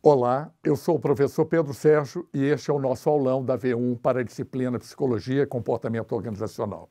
Olá, eu sou o professor Pedro Sérgio e este é o nosso aulão da V1 para a disciplina Psicologia e Comportamento Organizacional.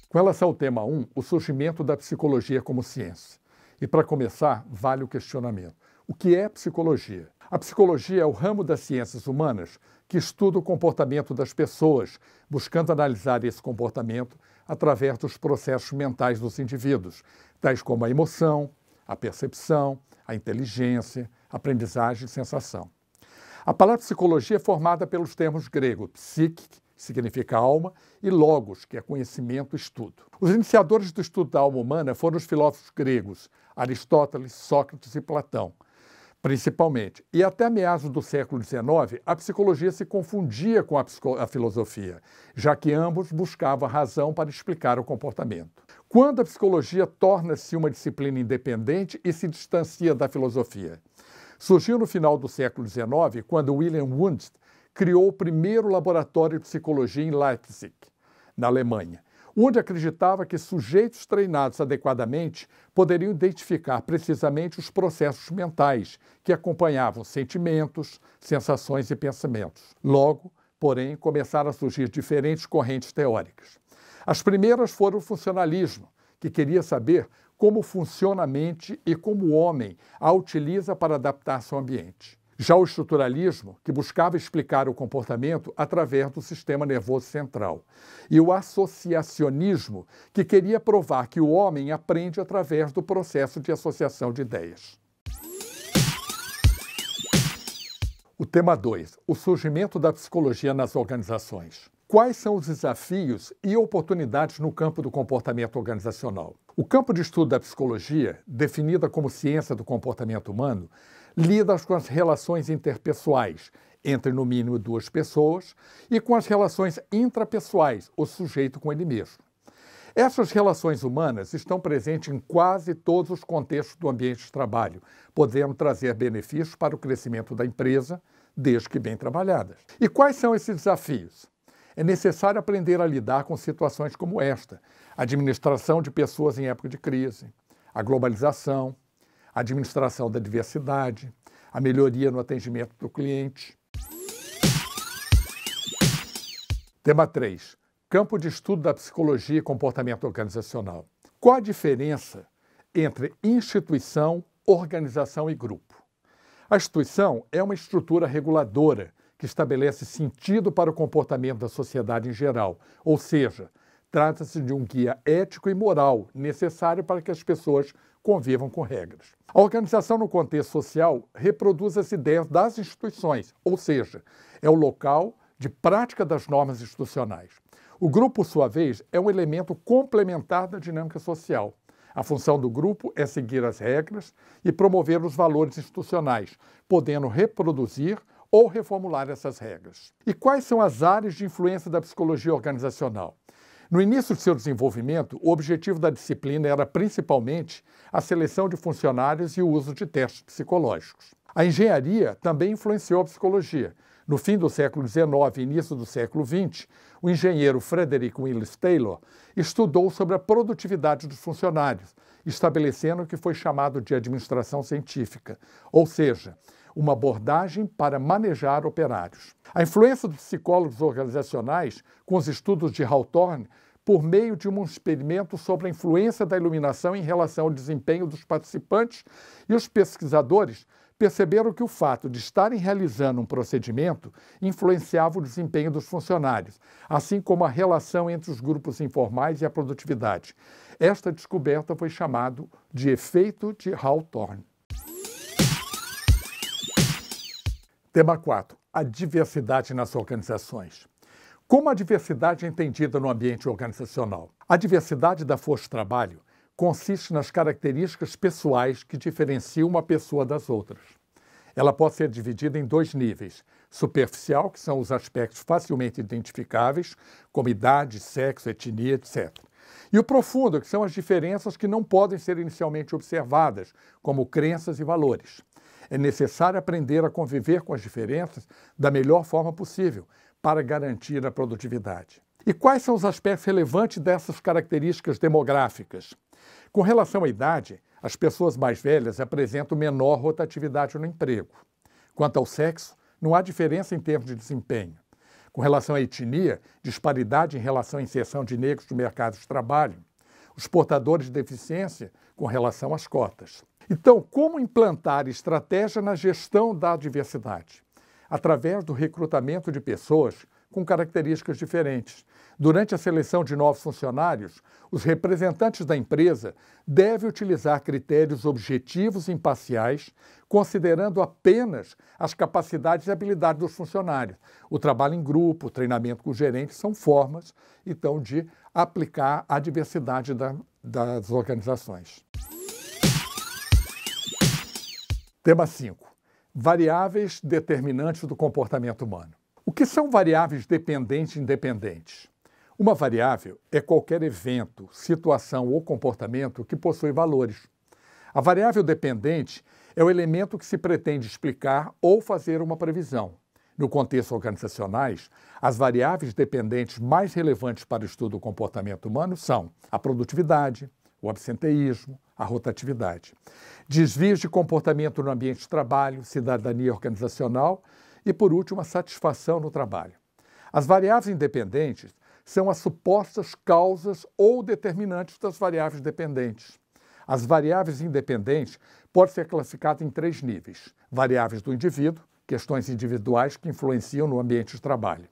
Com relação ao tema 1, o surgimento da psicologia como ciência. E para começar, vale o questionamento. O que é psicologia? A psicologia é o ramo das ciências humanas que estuda o comportamento das pessoas, buscando analisar esse comportamento através dos processos mentais dos indivíduos, tais como a emoção, a percepção, a inteligência, a aprendizagem e sensação. A palavra psicologia é formada pelos termos gregos psique, que significa alma, e logos, que é conhecimento e estudo. Os iniciadores do estudo da alma humana foram os filósofos gregos Aristóteles, Sócrates e Platão, principalmente. E até meados do século XIX, a psicologia se confundia com a filosofia, já que ambos buscavam a razão para explicar o comportamento. Quando a psicologia torna-se uma disciplina independente e se distancia da filosofia? Surgiu no final do século XIX, quando Wilhelm Wundt criou o primeiro laboratório de psicologia em Leipzig, na Alemanha. Wundt acreditava que sujeitos treinados adequadamente poderiam identificar precisamente os processos mentais que acompanhavam sentimentos, sensações e pensamentos. Logo, porém, começaram a surgir diferentes correntes teóricas. As primeiras foram o funcionalismo, que queria saber como funciona a mente e como o homem a utiliza para adaptar-se ao ambiente. Já o estruturalismo, que buscava explicar o comportamento através do sistema nervoso central. E o associacionismo, que queria provar que o homem aprende através do processo de associação de ideias. O tema 2. O surgimento da psicologia nas organizações. Quais são os desafios e oportunidades no campo do comportamento organizacional? O campo de estudo da psicologia, definida como ciência do comportamento humano, lida com as relações interpessoais entre, no mínimo, duas pessoas e com as relações intrapessoais, o sujeito com ele mesmo. Essas relações humanas estão presentes em quase todos os contextos do ambiente de trabalho, podendo trazer benefícios para o crescimento da empresa, desde que bem trabalhadas. E quais são esses desafios? É necessário aprender a lidar com situações como esta: a administração de pessoas em época de crise, a globalização, a administração da diversidade, a melhoria no atendimento do cliente. Tema 3. Campo de estudo da psicologia e comportamento organizacional. Qual a diferença entre instituição, organização e grupo? A instituição é uma estrutura reguladora que estabelece sentido para o comportamento da sociedade em geral, ou seja, trata-se de um guia ético e moral necessário para que as pessoas convivam com regras. A organização no contexto social reproduz as ideias das instituições, ou seja, é o local de prática das normas institucionais. O grupo, por sua vez, é um elemento complementar da dinâmica social. A função do grupo é seguir as regras e promover os valores institucionais, podendo reproduzir ou reformular essas regras. E quais são as áreas de influência da psicologia organizacional? No início de seu desenvolvimento, o objetivo da disciplina era principalmente a seleção de funcionários e o uso de testes psicológicos. A engenharia também influenciou a psicologia. No fim do século XIX e início do século XX, o engenheiro Frederick Willis Taylor estudou sobre a produtividade dos funcionários, estabelecendo o que foi chamado de administração científica, ou seja, uma abordagem para manejar operários. A influência dos psicólogos organizacionais, com os estudos de Hawthorne, por meio de um experimento sobre a influência da iluminação em relação ao desempenho dos participantes, e os pesquisadores perceberam que o fato de estarem realizando um procedimento influenciava o desempenho dos funcionários, assim como a relação entre os grupos informais e a produtividade. Esta descoberta foi chamada de efeito de Hawthorne. Tema 4. A diversidade nas organizações. Como a diversidade é entendida no ambiente organizacional? A diversidade da força de trabalho consiste nas características pessoais que diferenciam uma pessoa das outras. Ela pode ser dividida em dois níveis: superficial, que são os aspectos facilmente identificáveis, como idade, sexo, etnia, etc. E o profundo, que são as diferenças que não podem ser inicialmente observadas, como crenças e valores. É necessário aprender a conviver com as diferenças da melhor forma possível para garantir a produtividade. E quais são os aspectos relevantes dessas características demográficas? Com relação à idade, as pessoas mais velhas apresentam menor rotatividade no emprego. Quanto ao sexo, não há diferença em termos de desempenho. Com relação à etnia, disparidade em relação à inserção de negros no mercado de trabalho. Os portadores de deficiência com relação às cotas. Então, como implantar estratégia na gestão da diversidade? Através do recrutamento de pessoas com características diferentes. Durante a seleção de novos funcionários, os representantes da empresa devem utilizar critérios objetivos e imparciais, considerando apenas as capacidades e habilidades dos funcionários. O trabalho em grupo, o treinamento com o gerente são formas, então, de aplicar a diversidade das organizações. Tema 5. Variáveis determinantes do comportamento humano. O que são variáveis dependentes e independentes? Uma variável é qualquer evento, situação ou comportamento que possui valores. A variável dependente é o elemento que se pretende explicar ou fazer uma previsão. No contexto organizacionais, as variáveis dependentes mais relevantes para o estudo do comportamento humano são a produtividade, o absenteísmo, a rotatividade, desvios de comportamento no ambiente de trabalho, cidadania organizacional e, por último, a satisfação no trabalho. As variáveis independentes são as supostas causas ou determinantes das variáveis dependentes. As variáveis independentes podem ser classificadas em 3 níveis: variáveis do indivíduo, questões individuais que influenciam no ambiente de trabalho;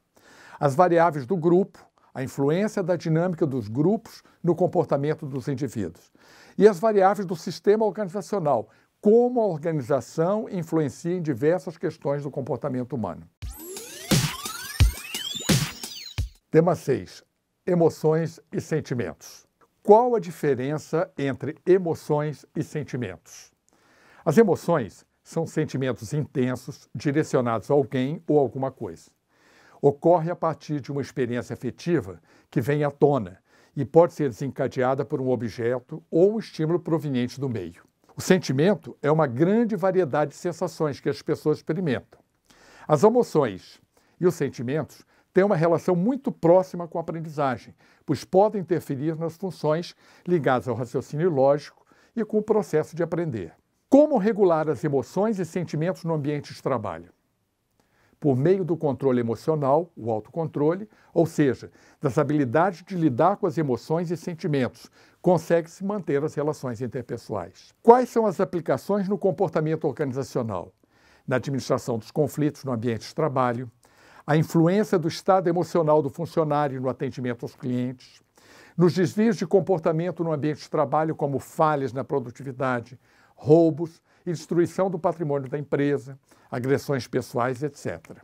as variáveis do grupo, a influência da dinâmica dos grupos no comportamento dos indivíduos; e as variáveis do sistema organizacional, como a organização influencia em diversas questões do comportamento humano. Tema 6. Emoções e sentimentos. Qual a diferença entre emoções e sentimentos? As emoções são sentimentos intensos direcionados a alguém ou alguma coisa. Ocorre a partir de uma experiência afetiva que vem à tona e pode ser desencadeada por um objeto ou um estímulo proveniente do meio. O sentimento é uma grande variedade de sensações que as pessoas experimentam. As emoções e os sentimentos têm uma relação muito próxima com a aprendizagem, pois podem interferir nas funções ligadas ao raciocínio lógico e com o processo de aprender. Como regular as emoções e sentimentos no ambiente de trabalho? Por meio do controle emocional, o autocontrole, ou seja, das habilidades de lidar com as emoções e sentimentos, consegue-se manter as relações interpessoais. Quais são as aplicações no comportamento organizacional? Na administração dos conflitos no ambiente de trabalho, a influência do estado emocional do funcionário no atendimento aos clientes, nos desvios de comportamento no ambiente de trabalho, como falhas na produtividade, roubos e destruição do patrimônio da empresa, agressões pessoais, etc.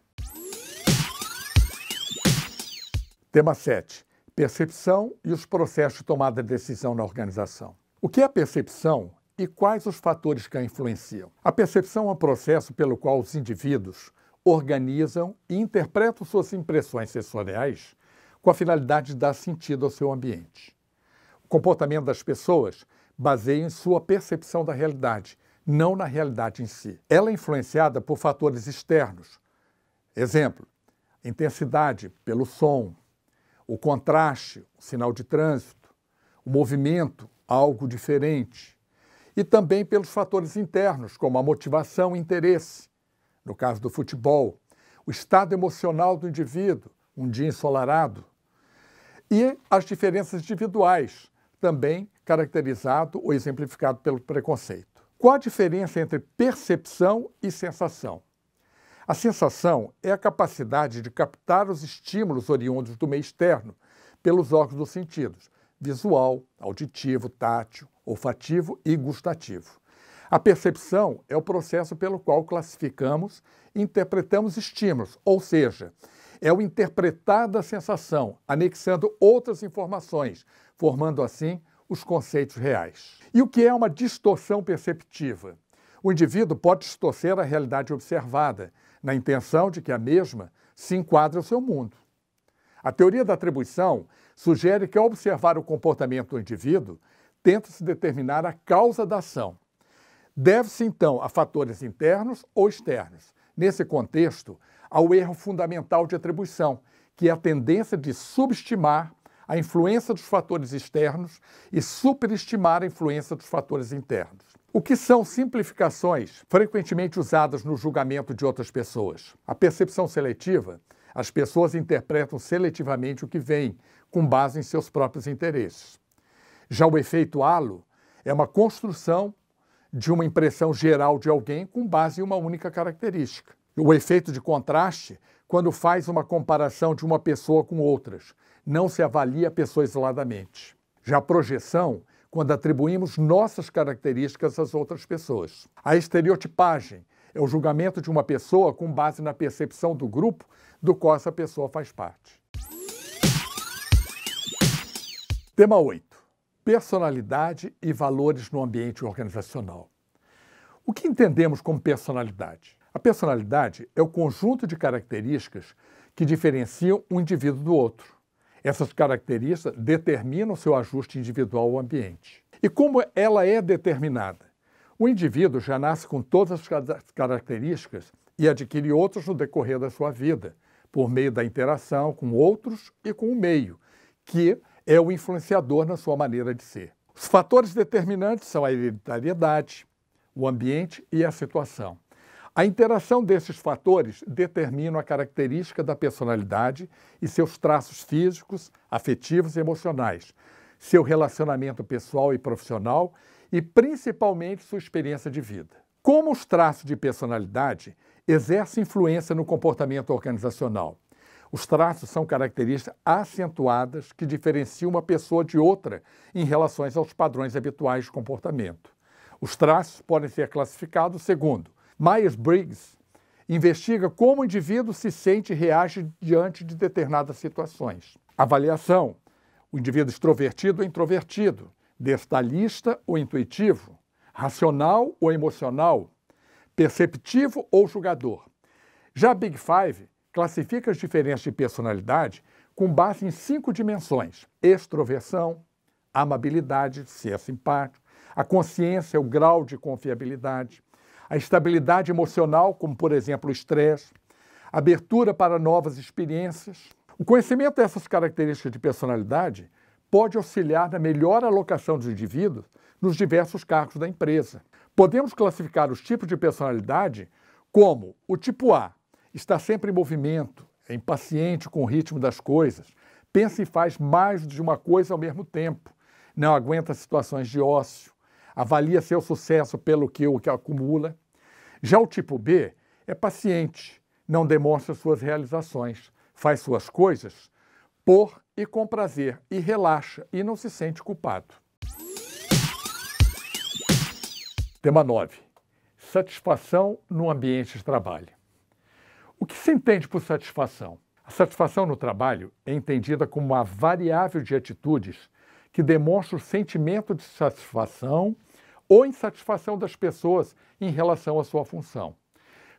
Tema 7. Percepção e os processos de tomada de decisão na organização. O que é a percepção e quais os fatores que a influenciam? A percepção é um processo pelo qual os indivíduos organizam e interpretam suas impressões sensoriais com a finalidade de dar sentido ao seu ambiente. O comportamento das pessoas baseia em sua percepção da realidade, não na realidade em si. Ela é influenciada por fatores externos. Exemplo, intensidade pelo som, o contraste, o sinal de trânsito, o movimento, algo diferente. E também pelos fatores internos, como a motivação e interesse. No caso do futebol, o estado emocional do indivíduo, um dia ensolarado. E as diferenças individuais, também caracterizado ou exemplificado pelo preconceito. Qual a diferença entre percepção e sensação? A sensação é a capacidade de captar os estímulos oriundos do meio externo pelos órgãos dos sentidos, visual, auditivo, tátil, olfativo e gustativo. A percepção é o processo pelo qual classificamos e interpretamos estímulos, ou seja, é o interpretar da sensação, anexando outras informações, formando assim os conceitos reais. E o que é uma distorção perceptiva? O indivíduo pode distorcer a realidade observada, na intenção de que a mesma se enquadre ao seu mundo. A teoria da atribuição sugere que, ao observar o comportamento do indivíduo, tenta-se determinar a causa da ação. Deve-se, então, a fatores internos ou externos. Nesse contexto, há o erro fundamental de atribuição, que é a tendência de subestimar a influência dos fatores externos e superestimar a influência dos fatores internos. O que são simplificações frequentemente usadas no julgamento de outras pessoas? A percepção seletiva, as pessoas interpretam seletivamente o que vem, com base em seus próprios interesses. Já o efeito halo é uma construção de uma impressão geral de alguém com base em uma única característica. O efeito de contraste, quando faz uma comparação de uma pessoa com outras, não se avalia a pessoa isoladamente. Já a projeção, quando atribuímos nossas características às outras pessoas. A estereotipagem é o julgamento de uma pessoa com base na percepção do grupo do qual essa pessoa faz parte. Tema 8. Personalidade e valores no ambiente organizacional. O que entendemos como personalidade? A personalidade é o conjunto de características que diferenciam um indivíduo do outro. Essas características determinam seu ajuste individual ao ambiente. E como ela é determinada? O indivíduo já nasce com todas as características e adquire outras no decorrer da sua vida, por meio da interação com outros e com o meio, que é o influenciador na sua maneira de ser. Os fatores determinantes são a hereditariedade, o ambiente e a situação. A interação desses fatores determina a característica da personalidade e seus traços físicos, afetivos e emocionais, seu relacionamento pessoal e profissional e, principalmente, sua experiência de vida. Como os traços de personalidade exercem influência no comportamento organizacional? Os traços são características acentuadas que diferenciam uma pessoa de outra em relação aos padrões habituais de comportamento. Os traços podem ser classificados segundo Myers-Briggs, investiga como o indivíduo se sente e reage diante de determinadas situações. Avaliação: o indivíduo extrovertido ou introvertido, detalhista ou intuitivo, racional ou emocional, perceptivo ou julgador. Já a Big Five classifica as diferenças de personalidade com base em 5 dimensões: extroversão, amabilidade, ser simpático, a consciência, o grau de confiabilidade, a estabilidade emocional, como por exemplo o estresse, abertura para novas experiências. O conhecimento dessas características de personalidade pode auxiliar na melhor alocação dos indivíduos nos diversos cargos da empresa. Podemos classificar os tipos de personalidade como o tipo A, está sempre em movimento, é impaciente com o ritmo das coisas, pensa e faz mais de uma coisa ao mesmo tempo, não aguenta situações de ócio, avalia seu sucesso pelo que o que acumula. Já o tipo B é paciente, não demonstra suas realizações, faz suas coisas por e com prazer e relaxa e não se sente culpado. Tema 9. Satisfação no ambiente de trabalho. O que se entende por satisfação? A satisfação no trabalho é entendida como uma variável de atitudes que demonstra o sentimento de satisfação ou insatisfação das pessoas em relação à sua função.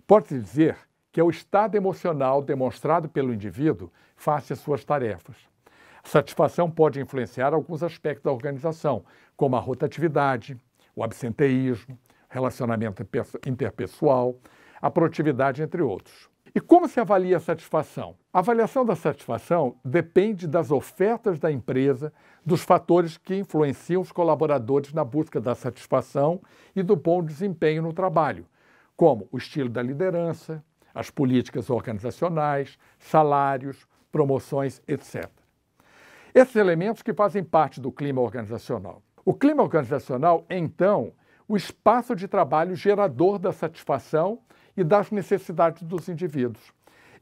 Pode-se dizer que é o estado emocional demonstrado pelo indivíduo face às suas tarefas. A satisfação pode influenciar alguns aspectos da organização, como a rotatividade, o absenteísmo, relacionamento interpessoal, a produtividade, entre outros. E como se avalia a satisfação? A avaliação da satisfação depende das ofertas da empresa, dos fatores que influenciam os colaboradores na busca da satisfação e do bom desempenho no trabalho, como o estilo da liderança, as políticas organizacionais, salários, promoções, etc. Esses elementos que fazem parte do clima organizacional. O clima organizacional é, então, o espaço de trabalho gerador da satisfação e das necessidades dos indivíduos.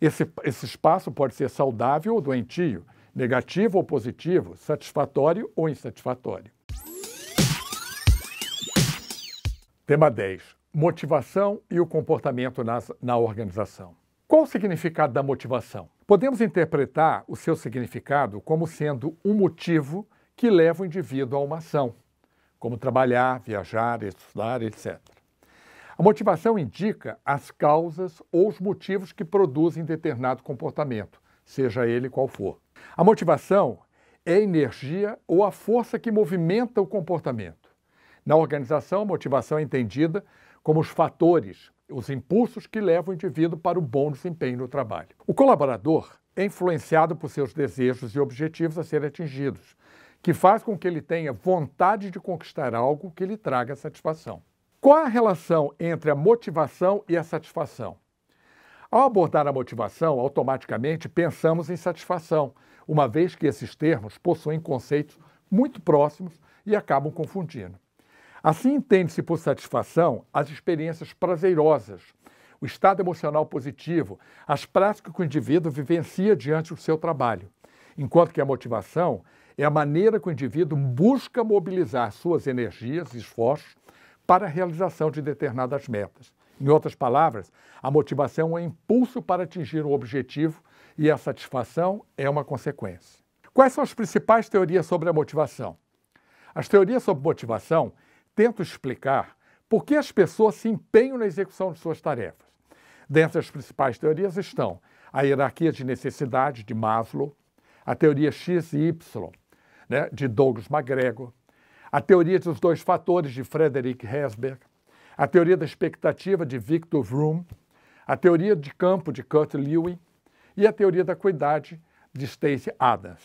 Esse espaço pode ser saudável ou doentio, negativo ou positivo, satisfatório ou insatisfatório. Tema 10. Motivação e o comportamento na organização. Qual o significado da motivação? Podemos interpretar o seu significado como sendo um motivo que leva o indivíduo a uma ação, como trabalhar, viajar, estudar, etc. A motivação indica as causas ou os motivos que produzem determinado comportamento, seja ele qual for. A motivação é a energia ou a força que movimenta o comportamento. Na organização, a motivação é entendida como os fatores, os impulsos que levam o indivíduo para o bom desempenho no trabalho. O colaborador é influenciado por seus desejos e objetivos a serem atingidos, que faz com que ele tenha vontade de conquistar algo que lhe traga satisfação. Qual é a relação entre a motivação e a satisfação? Ao abordar a motivação, automaticamente pensamos em satisfação, uma vez que esses termos possuem conceitos muito próximos e acabam confundindo. Assim, entende-se por satisfação as experiências prazerosas, o estado emocional positivo, as práticas que o indivíduo vivencia diante do seu trabalho, enquanto que a motivação é a maneira que o indivíduo busca mobilizar suas energias e esforços para a realização de determinadas metas. Em outras palavras, a motivação é um impulso para atingir um objetivo e a satisfação é uma consequência. Quais são as principais teorias sobre a motivação? As teorias sobre motivação tentam explicar por que as pessoas se empenham na execução de suas tarefas. Dentre as principais teorias estão a hierarquia de necessidade de Maslow, a teoria X e Y, de Douglas McGregor, a teoria dos 2 fatores de Frederick Herzberg, a teoria da expectativa de Victor Vroom, a teoria de campo de Kurt Lewin e a teoria da acuidade de Stacey Adams.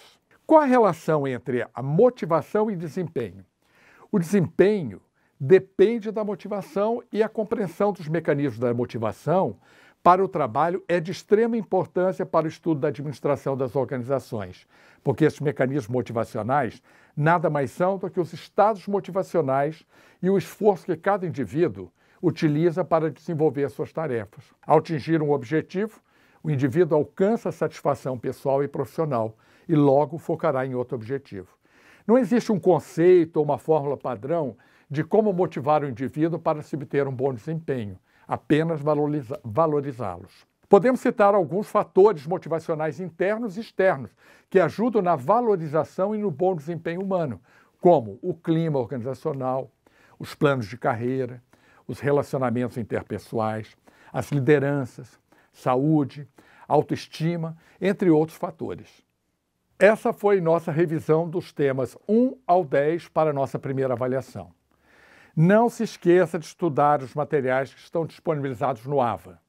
Qual a relação entre a motivação e desempenho? O desempenho depende da motivação e a compreensão dos mecanismos da motivação para o trabalho é de extrema importância para o estudo da administração das organizações, porque esses mecanismos motivacionais nada mais são do que os estados motivacionais e o esforço que cada indivíduo utiliza para desenvolver suas tarefas. Ao atingir um objetivo, o indivíduo alcança a satisfação pessoal e profissional e logo focará em outro objetivo. Não existe um conceito ou uma fórmula padrão de como motivar o indivíduo para se obter um bom desempenho, apenas valorizá-los. Podemos citar alguns fatores motivacionais internos e externos que ajudam na valorização e no bom desempenho humano, como o clima organizacional, os planos de carreira, os relacionamentos interpessoais, as lideranças, saúde, autoestima, entre outros fatores. Essa foi nossa revisão dos temas 1 ao 10 para a nossa primeira avaliação. Não se esqueça de estudar os materiais que estão disponibilizados no AVA.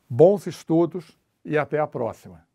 Bons estudos e até a próxima!